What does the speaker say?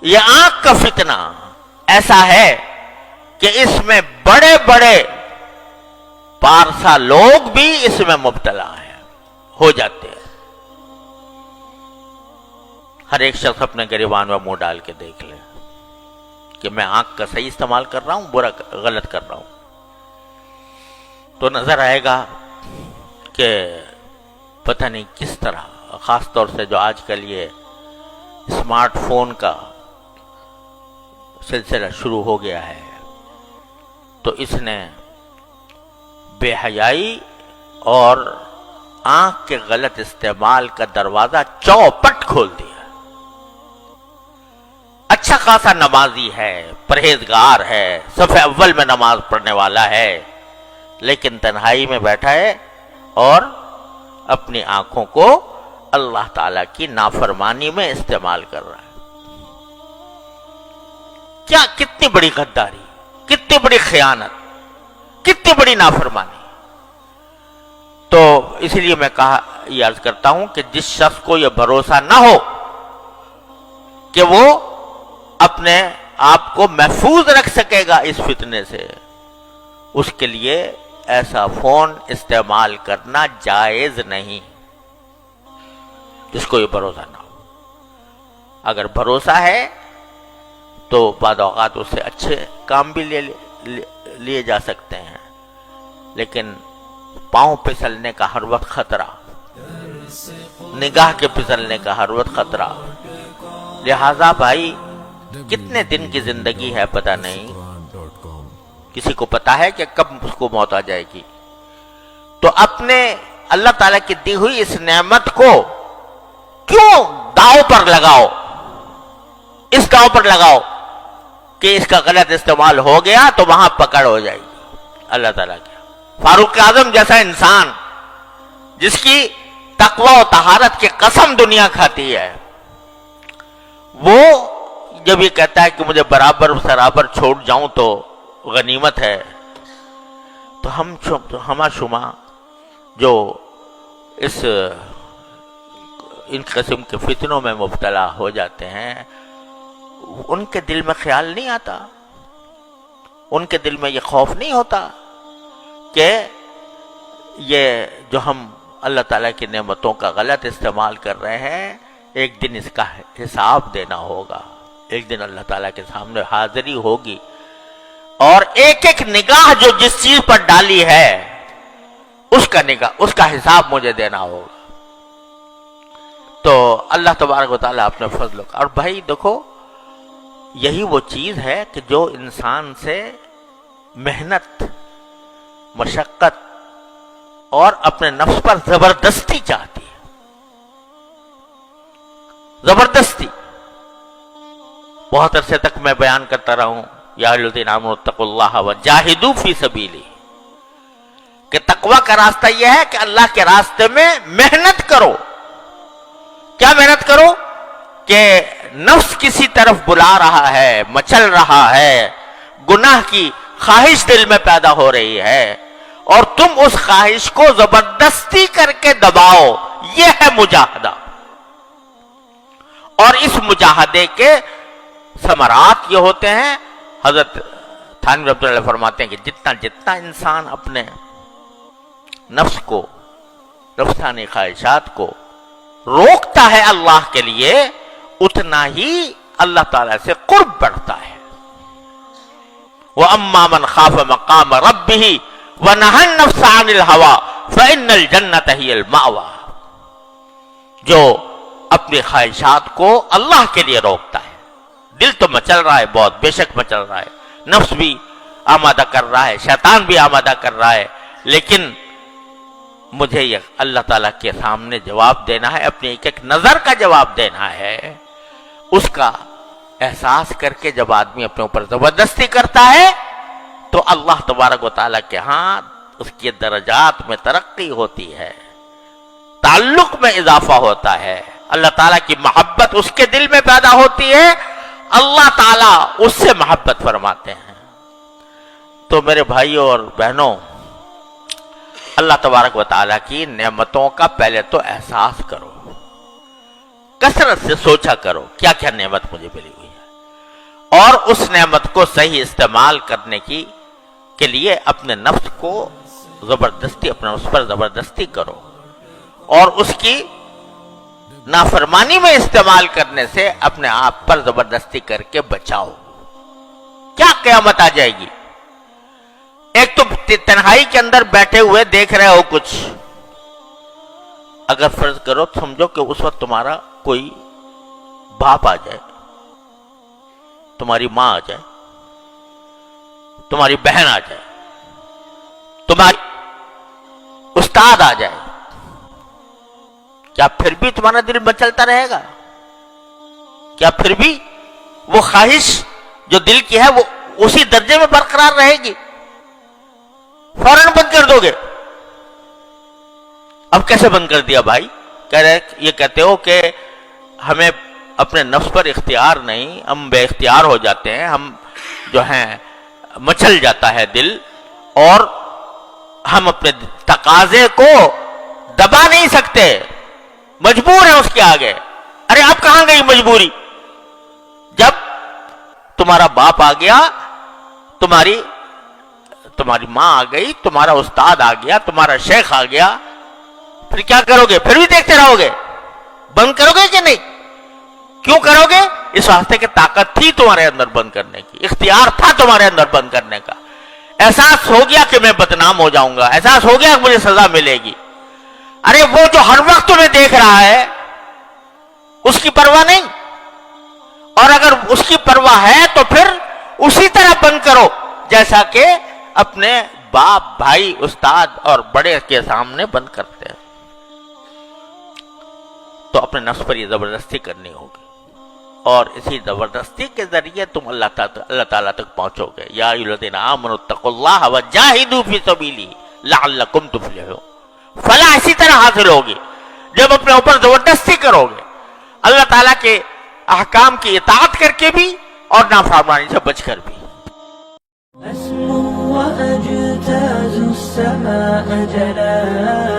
یہ آنکھ کا فتنہ ایسا ہے کہ اس میں بڑے بڑے پارسا لوگ بھی اس میں مبتلا ہیں، ہو جاتے ہیں۔ ہر ایک شخص اپنے گریبان میں منہ ڈال کے دیکھ لے کہ میں آنکھ کا صحیح استعمال کر رہا ہوں، برا غلط کر رہا ہوں، تو نظر آئے گا کہ پتہ نہیں کس طرح، خاص طور سے جو آج کل یہ اسمارٹ فون کا سلسلہ شروع ہو گیا ہے، تو اس نے بے حیائی اور آنکھ کے غلط استعمال کا دروازہ چوپٹ کھول دیا۔ اچھا خاصا نمازی ہے، پرہیزگار ہے، صف اول میں نماز پڑھنے والا ہے، لیکن تنہائی میں بیٹھا ہے اور اپنی آنکھوں کو اللہ تعالی کی نافرمانی میں استعمال کر رہا ہے۔ کیا کتنی بڑی غداری، کتنی بڑی خیانت، کتنی بڑی نافرمانی۔ تو اس لیے میں یہ عرض کرتا ہوں کہ جس شخص کو یہ بھروسہ نہ ہو کہ وہ اپنے آپ کو محفوظ رکھ سکے گا اس فتنے سے، اس کے لیے ایسا فون استعمال کرنا جائز نہیں، جس کو یہ بھروسہ نہ ہو۔ اگر بھروسہ ہے تو بعض اوقات اس سے اچھے کام بھی لیے جا سکتے ہیں، لیکن پاؤں پھسلنے کا ہر وقت خطرہ، نگاہ کے پھسلنے کا ہر وقت خطرہ۔ لہذا بھائی کتنے دن کی زندگی ہے پتہ نہیں، کسی کو پتا ہے کہ کب اس کو موت آ جائے گی، تو اپنے اللہ تعالیٰ کی دی ہوئی اس نعمت کو کیوں داؤ پر لگاؤ، اس داؤ پر لگاؤ کہ اس کا غلط استعمال ہو گیا تو وہاں پکڑ ہو جائے گی اللہ تعالیٰ کی۔ فاروق اعظم جیسا انسان جس کی تقوی و طہارت کی قسم دنیا کھاتی ہے، وہ جب یہ کہتا ہے کہ مجھے برابر سرابر چھوڑ جاؤں تو غنیمت ہے، تو ہما شما جو ان قسم کے فتنوں میں مبتلا ہو جاتے ہیں، ان کے دل میں خیال نہیں آتا، ان کے دل میں یہ خوف نہیں ہوتا کہ یہ جو ہم اللہ تعالیٰ کی نعمتوں کا غلط استعمال کر رہے ہیں، ایک دن اس کا حساب دینا ہوگا، ایک دن اللہ تعالیٰ کے سامنے حاضری ہوگی، اور ایک ایک نگاہ جو جس چیز پر ڈالی ہے اس کا حساب مجھے دینا ہوگا۔ تو اللہ تبارک و تعالیٰ اپنے فضل اور بھائی دیکھو، یہی وہ چیز ہے کہ جو انسان سے محنت، مشقت اور اپنے نفس پر زبردستی چاہتی ہے، زبردستی۔ بہت عرصے تک میں بیان کرتا رہا ہوں، یا ایھا الذین آمنوا اتقوا اللہ وجاہدوا فی سبیلہ، کہ تقوی کا راستہ یہ ہے کہ اللہ کے راستے میں محنت کرو۔ کیا محنت کرو؟ کہ نفس کسی طرف بلا رہا ہے، مچل رہا ہے، گناہ کی خواہش دل میں پیدا ہو رہی ہے، اور تم اس خواہش کو زبردستی کر کے دباؤ، یہ ہے مجاہدہ۔ اور اس مجاہدے کے ثمرات یہ ہوتے ہیں، حضرت تھانوی رحمۃ اللہ فرماتے ہیں کہ جتنا انسان اپنے نفس کو، نفسانی خواہشات کو روکتا ہے اللہ کے لیے، اتنا ہی اللہ تعالیٰ سے قرب بڑھتا ہے۔ وَأَمَّا مَنْ خَافَ مَقَامَ رَبِّهِ وَنَهَى النَّفْسَ عَنِ الْهَوَىٰ فَإِنَّ الْجَنَّةَ هِيَ الْمَأْوَىٰ، جو اپنی خواہشات کو اللہ کے لیے روکتا ہے، دل تو مچل رہا ہے، بہت بے شک مچل رہا ہے، نفس بھی آمادہ کر رہا ہے، شیطان بھی آمادہ کر رہا ہے، لیکن مجھے یہ اللہ تعالیٰ کے سامنے جواب دینا ہے، اپنی ایک ایک نظر کا جواب دینا ہے۔ اس کا احساس کر کے جب آدمی اپنے اوپر زبردستی کرتا ہے تو اللہ تبارک و تعالیٰ کے ہاں اس کی درجات میں ترقی ہوتی ہے، تعلق میں اضافہ ہوتا ہے، اللہ تعالیٰ کی محبت اس کے دل میں پیدا ہوتی ہے، اللہ تعالیٰ اس سے محبت فرماتے ہیں۔ تو میرے بھائیوں اور بہنوں، اللہ تبارک و تعالیٰ کی نعمتوں کا پہلے تو احساس کرو، کثرت سے سوچا کرو کیا کیا نعمت مجھے ملی ہوئی ہے، اور اس نعمت کو صحیح استعمال کرنے کے لیے اپنے نفس کو زبردستی، اپنے نفس پر زبردستی کرو، اور اس کی نافرمانی میں استعمال کرنے سے اپنے آپ پر زبردستی کر کے بچاؤ۔ کیا قیامت آ جائے گی؟ ایک تو تنہائی کے اندر بیٹھے ہوئے دیکھ رہے ہو کچھ، اگر فرض کرو سمجھو کہ اس وقت تمہارا کوئی باپ آ جائے، تمہاری ماں آ جائے، تمہاری بہن آ جائے، تمہاری استاد آ جائے، کیا پھر بھی تمہارا دل مچلتا رہے گا؟ کیا پھر بھی وہ خواہش جو دل کی ہے وہ اسی درجے میں برقرار رہے گی؟ فوراً بند کر دو گے۔ اب کیسے بند کر دیا بھائی؟ یہ کہتے ہو کہ ہمیں اپنے نفس پر اختیار نہیں، ہم بے اختیار ہو جاتے ہیں، ہم جو ہیں مچل جاتا ہے دل، اور ہم اپنے تقاضے کو دبا نہیں سکتے، مجبور ہیں اس کے آگے۔ ارے اب کہاں گئی مجبوری؟ جب تمہارا باپ آ گیا، تمہاری ماں آ گئی، تمہارا استاد آ گیا، تمہارا شیخ آ گیا، پھر کیا کرو گے؟ پھر بھی دیکھتے رہو گے؟ بند کرو گے کہ نہیں؟ کیوں کرو گے؟ اس واسطے کہ طاقت تھی تمہارے اندر بند کرنے کی، اختیار تھا تمہارے اندر بند کرنے کا، احساس ہو گیا کہ میں بدنام ہو جاؤں گا، احساس ہو گیا کہ مجھے سزا ملے گی۔ ارے وہ جو ہر وقت تمہیں دیکھ رہا ہے اس کی پرواہ نہیں، اور اگر اس کی پرواہ ہے تو پھر اسی طرح بند کرو جیسا کہ اپنے باپ، بھائی، استاد اور بڑے کے سامنے بند کرتے ہیں۔ تو اپنے نفس پر یہ زبردستی کرنی ہوگی، اور اسی زبردستی کے ذریعے تم اللہ تعالیٰ تک پہنچو گے۔ یا ایھا الذین آمنوا اتقوا اللہ وجاہدوا فی سبیلہ لعلکم تفلحون۔ فلاح اسی طرح حاصل ہوگی جب اپنے اوپر زبردستی کرو گے، اللہ تعالیٰ کے احکام کی اطاعت کر کے بھی اور نافرمانی سے بچ کر بھی۔ أسمو وأجتاز السماء جلالا